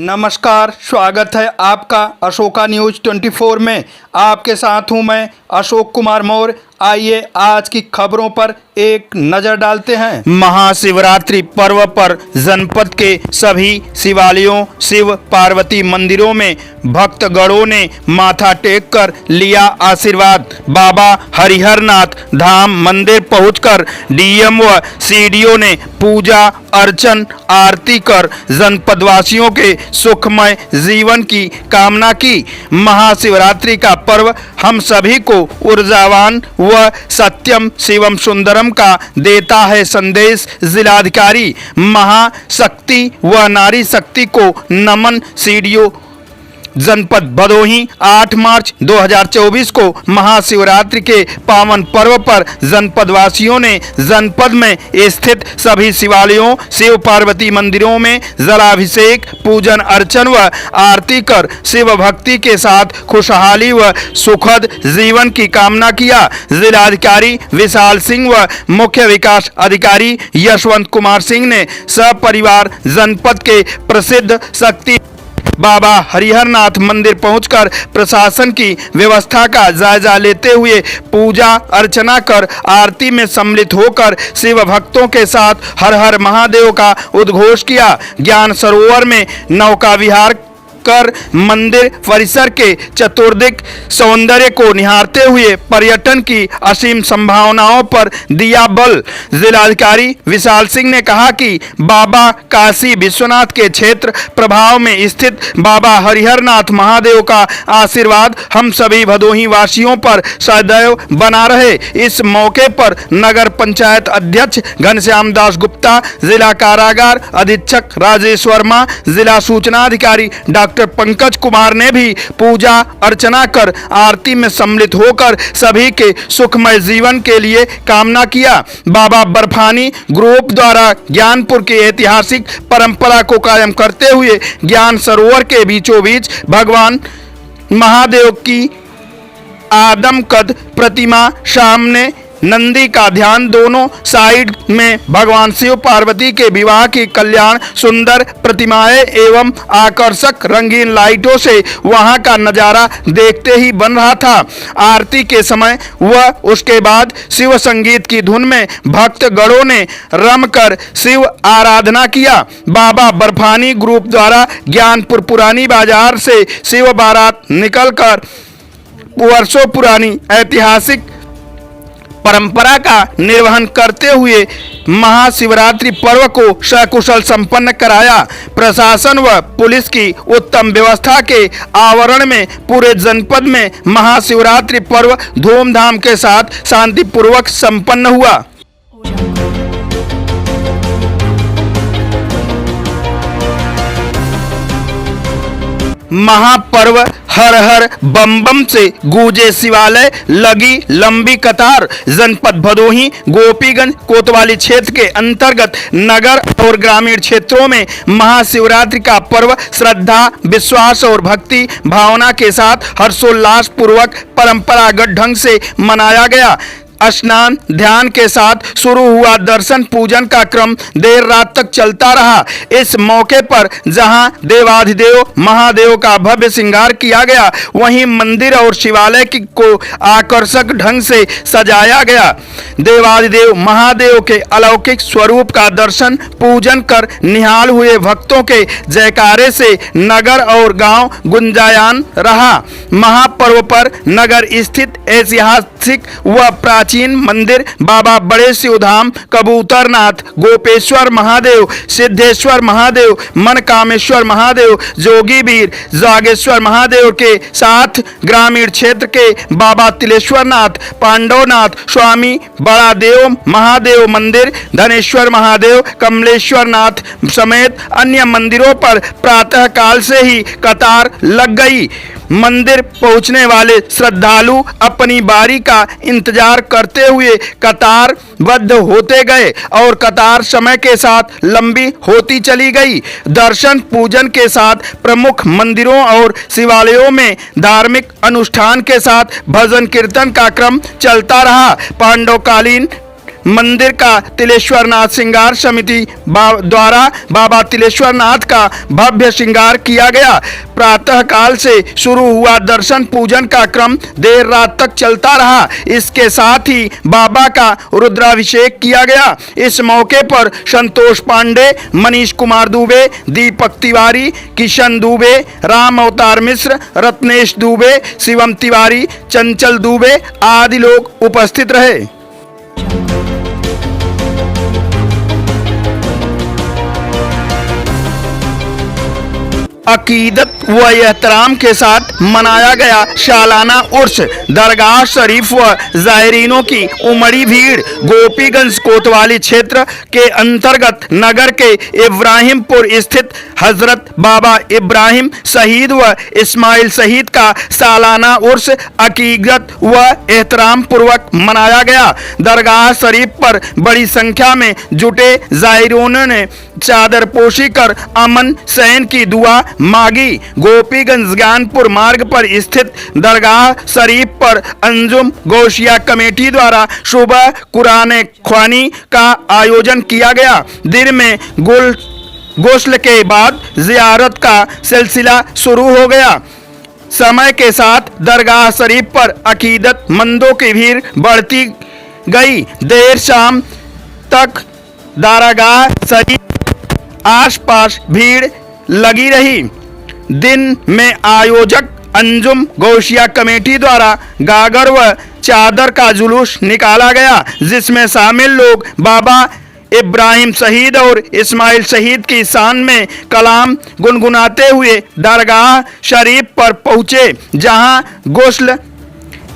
नमस्कार, स्वागत है आपका अशोका न्यूज़ 24 में। आपके साथ हूं मैं अशोक कुमार मौर्य। आइए आज की खबरों पर एक नज़र डालते हैं। महाशिवरात्रि पर्व पर जनपद के सभी शिवालयों, शिव पार्वती मंदिरों में भक्तगणों ने माथा टेक कर लिया आशीर्वाद। बाबा हरिहरनाथ धाम मंदिर पहुंचकर डीएम व सीडीओ ने पूजा अर्चन आरती कर जनपदवासियों के सुखमय जीवन की कामना की। महाशिवरात्रि का पर्व हम सभी को ऊर्जावान व सत्यम शिवम सुंदरम का देता है संदेश। जिलाधिकारी महाशक्ति व नारी शक्ति को नमन। सीडीओ जनपद भदोही 8 मार्च 2024 को महाशिवरात्रि के पावन पर्व पर जनपदवासियों ने जनपद में स्थित सभी शिवालयों, शिव पार्वती मंदिरों में जलाभिषेक, पूजन अर्चन व आरती कर शिव भक्ति के साथ खुशहाली व सुखद जीवन की कामना किया। जिलाधिकारी विशाल सिंह व मुख्य विकास अधिकारी यशवंत कुमार सिंह ने सपरिवार जनपद के प्रसिद्ध शक्ति बाबा हरिहरनाथ मंदिर पहुंचकर प्रशासन की व्यवस्था का जायजा लेते हुए पूजा अर्चना कर आरती में सम्मिलित होकर शिव भक्तों के साथ हर हर महादेव का उद्घोष किया। ज्ञान सरोवर में नौका विहार कर मंदिर परिसर के चतुर्दिक सौंदर्य को निहारते हुए पर्यटन की असीम संभावनाओं पर दिया बल। जिलाधिकारी विशाल सिंह ने कहा कि बाबा काशी विश्वनाथ के क्षेत्र प्रभाव में स्थित बाबा हरिहरनाथ महादेव का आशीर्वाद हम सभी भदोही वासियों पर सदैव बना रहे। इस मौके पर नगर पंचायत अध्यक्ष घनश्याम दास गुप्ता, जिला कारागार अधीक्षक राजेश वर्मा, जिला सूचना अधिकारी डॉक्टर पंकज कुमार ने भी पूजा अर्चना कर आरती में सम्मिलित होकर सभी के सुखमय जीवन के लिए कामना किया। बाबा बर्फानी ग्रुप द्वारा ज्ञानपुर की ऐतिहासिक परंपरा को कायम करते हुए ज्ञान सरोवर के बीचों बीच भगवान महादेव की आदमकद प्रतिमा, सामने नंदी का ध्यान, दोनों साइड में भगवान शिव पार्वती के विवाह की कल्याण सुंदर प्रतिमाएं एवं आकर्षक रंगीन लाइटों से वहां का नजारा देखते ही बन रहा था। आरती के समय व उसके बाद शिव संगीत की धुन में भक्त गणों ने रमकर शिव आराधना किया। बाबा बर्फानी ग्रुप द्वारा ज्ञानपुर पुरानी बाजार से शिव बारात निकलकर वर्षों पुरानी ऐतिहासिक परंपरा का निर्वहन करते हुए महाशिवरात्रि पर्व को सकुशल संपन्न कराया। प्रशासन व पुलिस की उत्तम व्यवस्था के आवरण में पूरे जनपद में महाशिवरात्रि पर्व धूमधाम के साथ शांतिपूर्वक संपन्न हुआ। महापर्व हर हर बम बम से गूंजे शिवालय, लगी लंबी कतार। जनपद भदोही गोपीगंज कोतवाली क्षेत्र के अंतर्गत नगर और ग्रामीण क्षेत्रों में महाशिवरात्रि का पर्व श्रद्धा, विश्वास और भक्ति भावना के साथ हर्षोल्लास पूर्वक परंपरागत ढंग से मनाया गया। स्नान ध्यान के साथ शुरू हुआ दर्शन पूजन का क्रम देर रात तक चलता रहा। इस मौके पर जहां देवाधिदेव महादेव का भव्य श्रृंगार किया गया, वहीं मंदिर और शिवालय को आकर्षक ढंग से सजाया गया। देवाधिदेव महादेव के अलौकिक स्वरूप का दर्शन पूजन कर निहाल हुए भक्तों के जयकारे से नगर और गांव गुंजायमान रहा। महापर्व पर नगर स्थित ऐतिहासिक व प्राचीन मंदिर बाबा बड़े शिवधाम, कबूतरनाथ, गोपेश्वर महादेव, सिद्धेश्वर महादेव, मनकामेश्वर महादेव, जोगीवीर, जागेश्वर महादेव के साथ ग्रामीण क्षेत्र के बाबा तिलेश्वरनाथ, पांडवनाथ, स्वामी बड़ा देव महादेव मंदिर, धनेश्वर महादेव, कमलेश्वर नाथ समेत अन्य मंदिरों पर प्रातः काल से ही कतार लग गई। मंदिर पहुंचने वाले श्रद्धालु अपनी बारी का इंतजार करते हुए कतारबद्ध होते गए और कतार समय के साथ लंबी होती चली गई। दर्शन पूजन के साथ प्रमुख मंदिरों और शिवालयों में धार्मिक अनुष्ठान के साथ भजन कीर्तन का क्रम चलता रहा। पांडवकालीन मंदिर का तिलेश्वरनाथ श्रृंगार समिति द्वारा बाबा तिलेश्वरनाथ का भव्य श्रृंगार किया गया। प्रातः काल से शुरू हुआ दर्शन पूजन का क्रम देर रात तक चलता रहा। इसके साथ ही बाबा का रुद्राभिषेक किया गया। इस मौके पर संतोष पांडे, मनीष कुमार दुबे, दीपक तिवारी, किशन दुबे, राम अवतार मिश्र, रत्नेश दुबे, शिवम तिवारी, चंचल दुबे आदि लोग उपस्थित रहे। अकीदत व एहतराम के साथ मनाया गया सालाना उर्स। दरगाह शरीफ व ज़ायरीनों की उमड़ी भीड़। गोपीगंज कोतवाली क्षेत्र के अंतर्गत नगर के इब्राहिमपुर स्थित हजरत बाबा इब्राहिम शहीद व इस्माइल शहीद का सालाना उर्स अकीदत व एहतराम पूर्वक मनाया गया। दरगाह शरीफ पर बड़ी संख्या में जुटे ज़ायरीनों ने चादरपोशी कर अमन चैन की दुआ मांगी। गोपीगंज ज्ञानपुर मार्ग पर स्थित दरगाह शरीफ पर अंजुम गौशिया कमेटी द्वारा सुबह कुरान ख्वानी का आयोजन किया गया। दिन में गुस्ल के बाद जियारत का सिलसिला शुरू हो गया। समय के साथ दरगाह शरीफ पर अकीदत मंदों की भीड़ बढ़ती गई। देर शाम तक दरगाह शरीफ आसपास भीड़ लगी रही। दिन में आयोजक अंजुम गौशिया कमेटी द्वारा गागर व चादर का जुलूस निकाला गया, जिसमें शामिल लोग बाबा इब्राहिम शहीद और इस्माइल शहीद की शान में कलाम गुनगुनाते हुए दरगाह शरीफ पर पहुंचे, जहां गुस्ल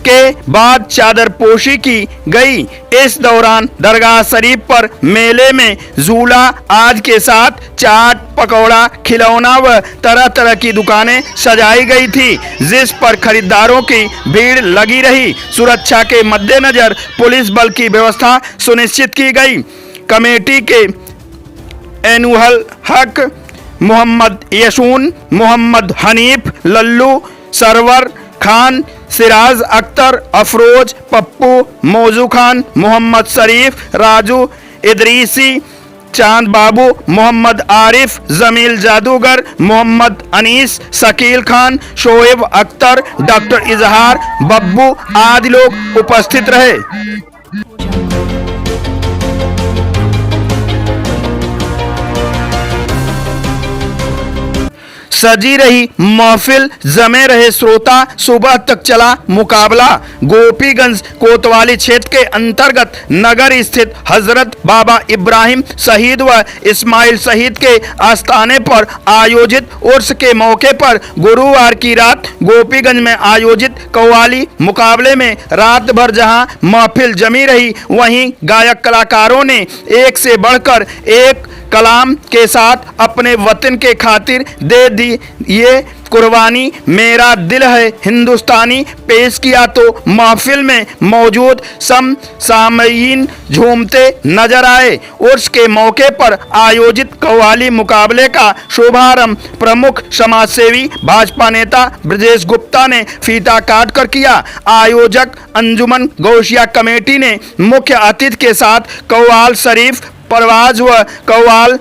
के बाद चादरपोशी की गई। इस दौरान दरगाह शरीफ पर मेले में झूला आज के साथ चाट, पकौड़ा, खिलौना व तरह तरह की दुकानें सजाई गई थी, जिस पर खरीदारों की भीड़ लगी रही। सुरक्षा के मद्देनजर पुलिस बल की व्यवस्था सुनिश्चित की गई। कमेटी के एनुअल हक, मोहम्मद यसून, मोहम्मद हनीफ, लल्लू, सरवर खान, सिराज अख्तर, अफरोज, पप्पू, मौजू खान, मोहम्मद शरीफ, राजू इदरीसी, चांद बाबू, मोहम्मद आरिफ, जमील जादूगर, मोहम्मद अनीस, शकील खान, शोएब अख्तर, डॉक्टर इजहार, बब्बू आदि लोग उपस्थित रहे। सजी रही महफिल, जमे रहे श्रोता, सुबह तक चला मुकाबला। गोपीगंज कोतवाली क्षेत्र के अंतर्गत नगर स्थित हजरत बाबा इब्राहिम शहीद व इस्माइल शहीद के आस्थाने पर आयोजित उर्स के मौके पर गुरुवार की रात गोपीगंज में आयोजित कव्वाली मुकाबले में रात भर जहां महफिल जमी रही, वहीं गायक कलाकारों ने एक से बढ़कर एक कलाम के साथ अपने वतन के खातिर दे दी ये कुर्बानी, मेरा दिल है हिंदुस्तानी पेश किया तो महफिल में मौजूद सामईन झूमते नजर आए। उर्स के मौके पर आयोजित कव्वाली मुकाबले का शुभारंभ प्रमुख समाजसेवी भाजपा नेता ब्रजेश गुप्ता ने फीता काट कर किया। आयोजक अंजुमन गौशिया कमेटी ने मुख्य अतिथि के साथ कव्वाल शरीफ परवाज व कव्वाल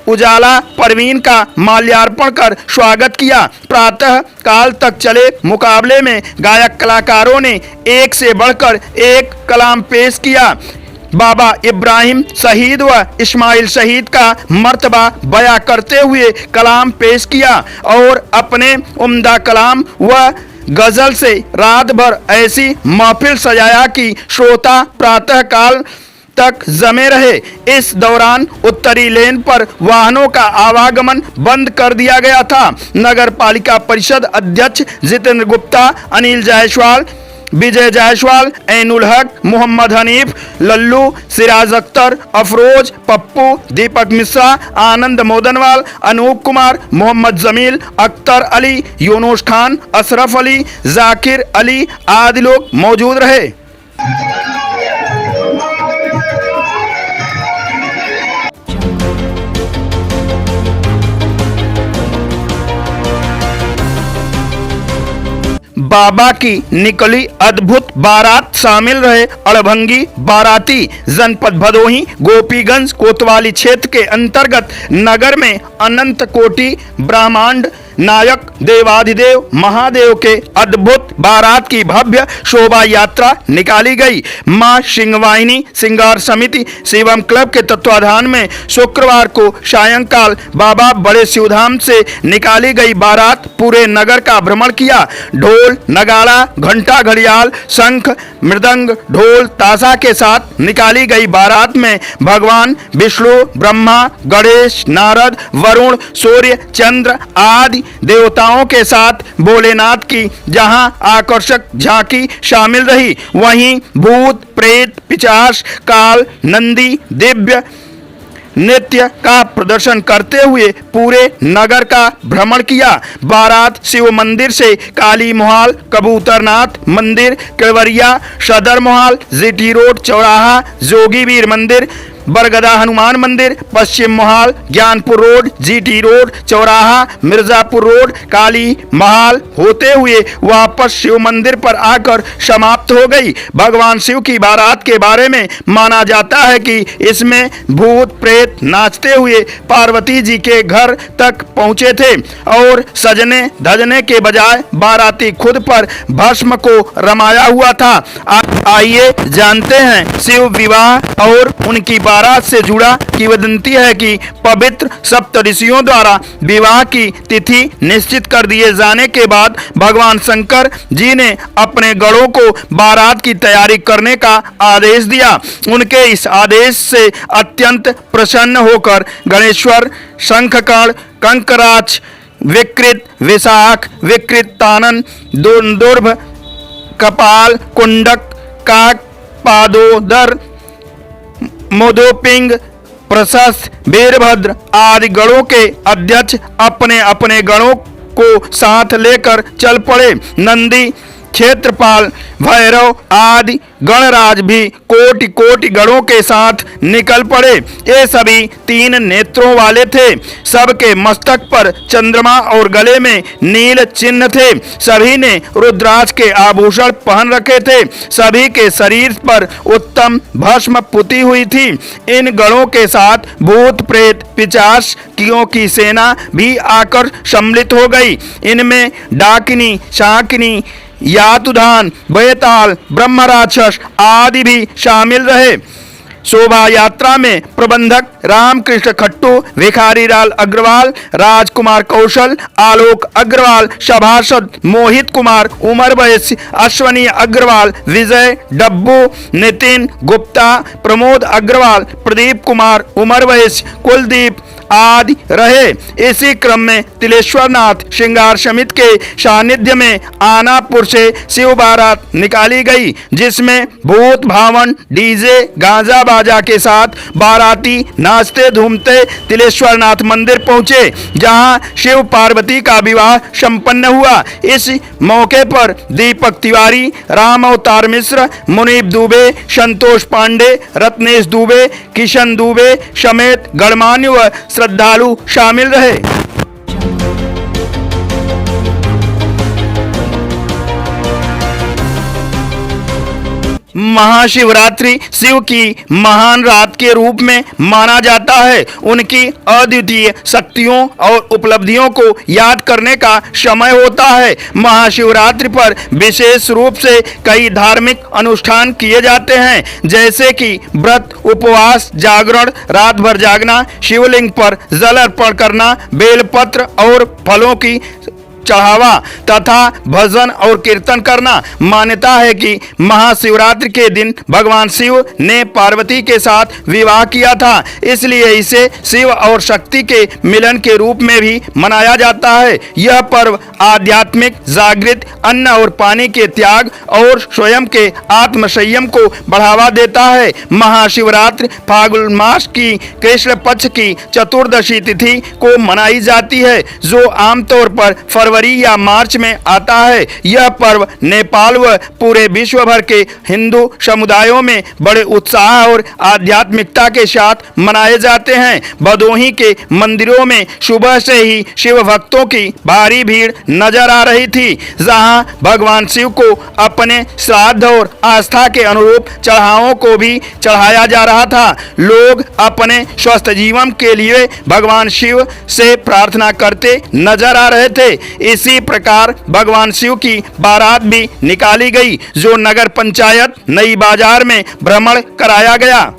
उजाला परवीन का माल्यार्पण कर स्वागत किया। प्रातः काल तक चले मुकाबले में गायक कलाकारों ने एक से बढ़कर एक कलाम पेश किया। बाबा इब्राहिम शहीद व इस्माइल शहीद का मर्तबा बयां करते हुए कलाम पेश किया और अपने उम्दा कलाम व गजल से रात भर ऐसी महफिल सजाया कि श्रोता प्रातः काल तक जमे रहे। इस दौरान उत्तरी लेन पर वाहनों का आवागमन बंद कर दिया गया था। नगर पालिका परिषद अध्यक्ष जितेंद्र गुप्ता, अनिल जायसवाल, विजय जायसवाल, ऐनुल हक, मोहम्मद हनीफ, लल्लू, सिराज अख्तर, अफरोज, पप्पू, दीपक मिश्रा, आनंद मोदनवाल, अनूप कुमार, मोहम्मद जमील, अख्तर अली, यूनुस खान, अशरफ अली, जाकिर अली आदि लोग मौजूद रहे। बाबा की निकली अद्भुत बारात शामिल रहे अड़भंगी बाराती जनपद भदोही गोपीगंज कोतवाली क्षेत्र के अंतर्गत नगर में अनंत कोटि ब्रह्मांड नायक देवाधिदेव महादेव के अद्भुत बारात की भव्य शोभा यात्रा निकाली गई। मां सिंहवाहिनी श्रृंगार समिति शिवम क्लब के तत्वाधान में शुक्रवार को सायंकाल बाबा बड़े शिवधाम से निकाली गई बारात पूरे नगर का भ्रमण किया। ढोल नगाड़ा घंटा घड़ियाल शंख मृदंग ढोल ताशा के साथ निकाली गई बारात में भगवान विष्णु ब्रह्मा गणेश नारद वरुण सूर्य चंद्र आदि देवताओं के साथ भोलेनाथ की जहां आकर्षक झांकी शामिल रही, वहीं भूत प्रेत पिशाच काल नंदी दिव्य नृत्य का प्रदर्शन करते हुए पूरे नगर का भ्रमण किया। बारात शिव मंदिर से काली मोहाल कबूतरनाथ मंदिर केवड़िया सदर मोहाल जीटी रोड चौराहा जोगीवीर मंदिर बरगदा हनुमान मंदिर पश्चिम मोहाल ज्ञानपुर रोड जीटी रोड चौराहा मिर्जापुर रोड काली महाल होते हुए वापस शिव मंदिर पर आकर समाप्त हो गई। भगवान शिव की बारात के बारे में माना जाता है कि इसमें भूत प्रेत नाचते हुए पार्वती जी के घर तक पहुंचे थे और सजने धजने के बजाय बाराती खुद पर भस्म को रमाया हुआ था। आइए जानते हैं शिव विवाह और उनकी बारात से जुड़ा किंवदंती है कि पवित्र सप्तऋषियों द्वारा विवाह की तिथि निश्चित कर दिए जाने के बाद भगवान शंकर जी ने अपने गणों को बारात की तैयारी करने का आदेश दिया। उनके इस आदेश से अत्यंत प्रसन्न होकर गणेश्वर शंखकर्ण कंकराच विकृत विशाख विकृतानन दुर्भ कपाल कुंडक काक पादोदर मोदोपिंग प्रशस्त वीरभद्र आदि गणों के अध्यक्ष अपने अपने गणों को साथ लेकर चल पड़े। नंदी क्षेत्रपाल भैरव आदि गणराज भी कोटि कोटि गणों के साथ निकल पड़े। ये सभी तीन नेत्रों वाले थे। सबके मस्तक पर चंद्रमा और गले में नील चिन्ह थे। सभी ने रुद्राक्ष के आभूषण पहन रखे थे। सभी के शरीर पर उत्तम भस्म पुती हुई थी। इन गणों के साथ भूत प्रेत पिशाच की सेना भी आकर सम्मिलित हो गई। इनमें डाकिनी शाकिनी यातुधान बेताल ब्रह्म राक्षस आदि भी शामिल रहे। शोभा यात्रा में प्रबंधक रामकृष्ण खट्टू भिखारी लाल अग्रवाल राजकुमार कौशल आलोक अग्रवाल सभासद मोहित कुमार उमर वैश्य अश्वनी अग्रवाल विजय डब्बू नितिन गुप्ता प्रमोद अग्रवाल प्रदीप कुमार उमर वैश्य कुलदीप आदि रहे। इसी क्रम में तिलेश्वरनाथ श्रृंगार समिति के सानिध्य में आनापुर से शिव बारात निकाली गई, जिसमें भूत भावन डीजे गांजा बाजा के साथ बाराती नाचते घूमते तिलेश्वरनाथ मंदिर पहुंचे, जहां शिव पार्वती का विवाह संपन्न हुआ। इस मौके पर दीपक तिवारी राम अवतार मिश्र मुनीब दुबे संतोष पांडे रत्नेश दुबे किशन दुबे समेत गणमान्य व श्रद्धालु शामिल रहे। महाशिवरात्रि शिव की महान रात के रूप में माना जाता है। उनकी अद्वितीय शक्तियों और उपलब्धियों को याद करने का समय होता है। महाशिवरात्रि पर विशेष रूप से कई धार्मिक अनुष्ठान किए जाते हैं, जैसे कि व्रत उपवास जागरण रात भर जागना शिवलिंग पर जल अर्पण करना बेलपत्र और फलों की चढ़ावा तथा भजन और कीर्तन करना। मान्यता है कि महाशिवरात्रि के दिन भगवान शिव ने पार्वती के साथ विवाह किया था, इसलिए इसे शिव और शक्ति के मिलन के रूप में भी मनाया जाता है। यह पर्व आध्यात्मिक जागृत अन्न और पानी के त्याग और स्वयं के आत्मसंयम को बढ़ावा देता है। महाशिवरात्रि फाल्गुन मास की कृष्ण पक्ष की चतुर्दशी तिथि को मनाई जाती है, जो आमतौर पर फरवरी फरवरी या मार्च में आता है। यह पर्व नेपाल व पूरे विश्व भर के हिंदू समुदायों में बड़े उत्साह और आध्यात्मिकता के साथ मनाए जाते हैं। भदोही के मंदिरों में सुबह से ही शिव भक्तों की भारी भीड़ नजर आ रही थी, जहां भगवान शिव को अपने श्राद्ध और आस्था के अनुरूप चढ़ावों को भी चढ़ाया जा रहा था। लोग अपने स्वस्थ जीवन के लिए भगवान शिव से प्रार्थना करते नजर आ रहे थे। इसी प्रकार भगवान शिव की बारात भी निकाली गई, जो नगर पंचायत नई बाजार में भ्रमण कराया गया।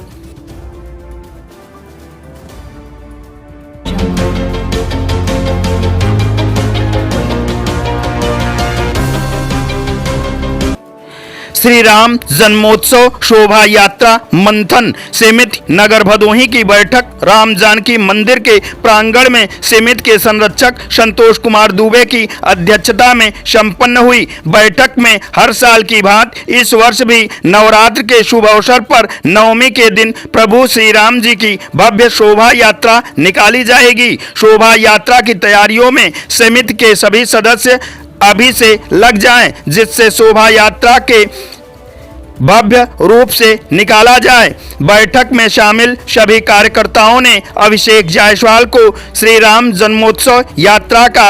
श्री राम जन्मोत्सव शोभा यात्रा मंथन समिति नगर भदोही की बैठक राम जानकी मंदिर के प्रांगण में समिति के संरक्षक संतोष कुमार दुबे की अध्यक्षता में संपन्न हुई। बैठक में हर साल की भांति इस वर्ष भी नवरात्र के शुभ अवसर पर नवमी के दिन प्रभु श्री राम जी की भव्य शोभा यात्रा निकाली जाएगी। शोभा यात्रा की तैयारियों में समिति के सभी सदस्य अभी से लग जाएं, जिससे शोभा यात्रा के भव्य रूप से निकाला जाए। बैठक में शामिल सभी कार्यकर्ताओं ने अभिषेक जायसवाल को श्री राम जन्मोत्सव यात्रा का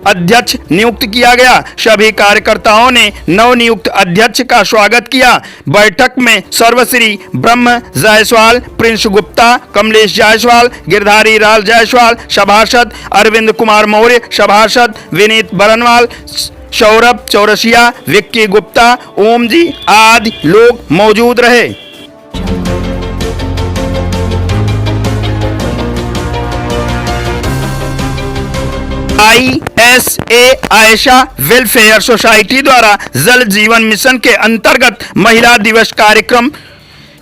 अध्यक्ष नियुक्त किया गया। सभी कार्यकर्ताओं ने नवनियुक्त अध्यक्ष का स्वागत किया। बैठक में सर्वश्री ब्रह्म जायसवाल, प्रिंस गुप्ता, कमलेश जायसवाल, गिरधारी लाल जायसवाल, सभासद अरविंद कुमार मौर्य, सभासद विनीत बरनवाल, सौरभ चौरसिया, विक्की गुप्ता, ओम जी आदि लोग मौजूद रहे। ISA आयशा वेलफेयर सोसाइटी द्वारा जल जीवन मिशन के अंतर्गत महिला दिवस कार्यक्रम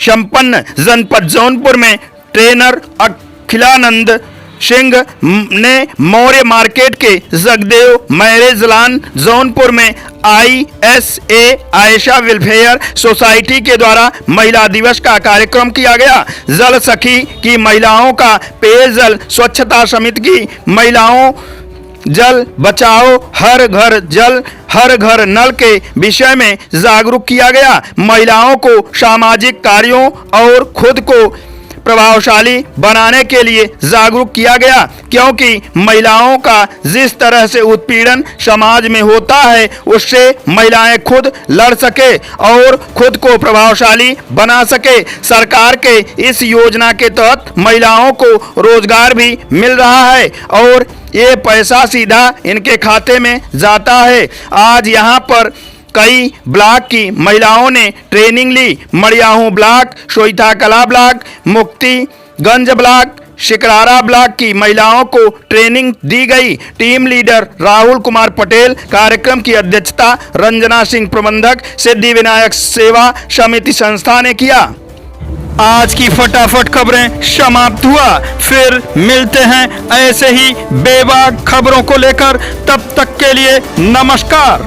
संपन्न। जनपद जौनपुर में ट्रेनर अखिलानंद सिंह ने मौर्य मार्केट के जगदेव मैरिज लॉन जौनपुर में ISA आयशा वेलफेयर सोसाइटी के द्वारा महिला दिवस का कार्यक्रम किया गया। जल सखी की महिलाओं का पेयजल स्वच्छता समिति की महिलाओं जल बचाओ हर घर जल हर घर नल के विषय में जागरूक किया गया। महिलाओं को सामाजिक कार्यों और खुद को प्रभावशाली बनाने के लिए जागरूक किया गया, क्योंकि महिलाओं का जिस तरह से उत्पीड़न समाज में होता है, उससे महिलाएं खुद लड़ सके और खुद को प्रभावशाली बना सके। सरकार के इस योजना के तहत महिलाओं को रोजगार भी मिल रहा है और ये पैसा सीधा इनके खाते में जाता है। आज यहाँ पर कई ब्लॉक की महिलाओं ने ट्रेनिंग ली। मड़ियाहू ब्लॉक, सोईथा कला ब्लॉक, मुक्तिगंज ब्लॉक, शिकरारा ब्लॉक की महिलाओं को ट्रेनिंग दी गई। टीम लीडर राहुल कुमार पटेल, कार्यक्रम की अध्यक्षता रंजना सिंह, प्रबंधक सिद्धि विनायक सेवा समिति संस्था ने किया। आज की फटाफट खबरें समाप्त हुआ। फिर मिलते हैं ऐसे ही बेबाक खबरों को लेकर। तब तक के लिए नमस्कार।